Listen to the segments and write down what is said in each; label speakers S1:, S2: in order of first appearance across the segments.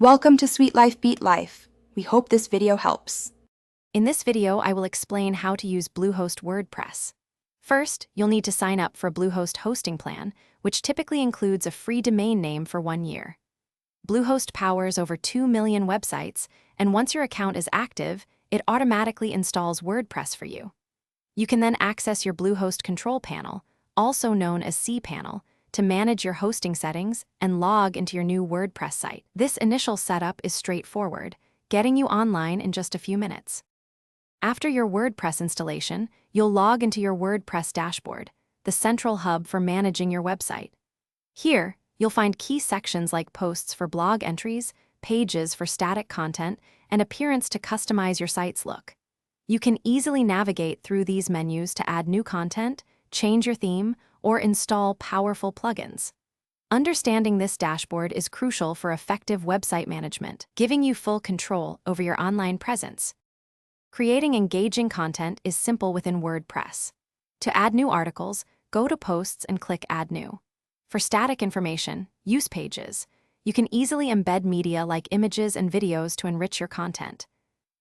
S1: Welcome to Sweet Life Beat Life. We hope this video helps.
S2: In this video, I will explain how to use Bluehost WordPress. First, you'll need to sign up for Bluehost hosting plan, which typically includes a free domain name for 1 year. Bluehost powers over 2 million websites, and once your account is active, it automatically installs WordPress for you. You can then access your Bluehost control panel, also known as cPanel, to manage your hosting settings and log into your new WordPress site. This initial setup is straightforward, getting you online in just a few minutes. After your WordPress installation, you'll log into your WordPress dashboard, the central hub for managing your website. Here, you'll find key sections like posts for blog entries, pages for static content, and appearance to customize your site's look. You can easily navigate through these menus to add new content, change your theme, or install powerful plugins. Understanding this dashboard is crucial for effective website management, giving you full control over your online presence. Creating engaging content is simple within WordPress. To add new articles, go to Posts and click Add New. For static information, use pages. You can easily embed media like images and videos to enrich your content.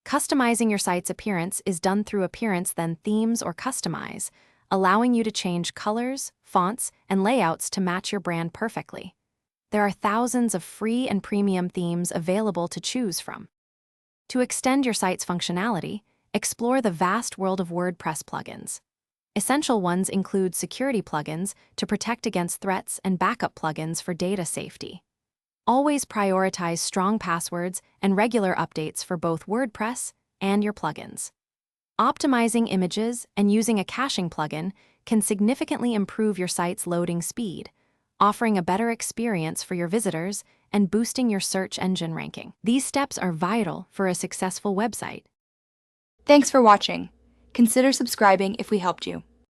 S2: Customizing your site's appearance is done through Appearance, then Themes or Customize, allowing you to change colors, fonts, and layouts to match your brand perfectly. There are thousands of free and premium themes available to choose from. To extend your site's functionality, explore the vast world of WordPress plugins. Essential ones include security plugins to protect against threats and backup plugins for data safety. Always prioritize strong passwords and regular updates for both WordPress and your plugins. Optimizing images and using a caching plugin can significantly improve your site's loading speed, offering a better experience for your visitors and boosting your search engine ranking. These steps are vital for a successful website.
S1: Thanks for watching. Consider subscribing if we helped you.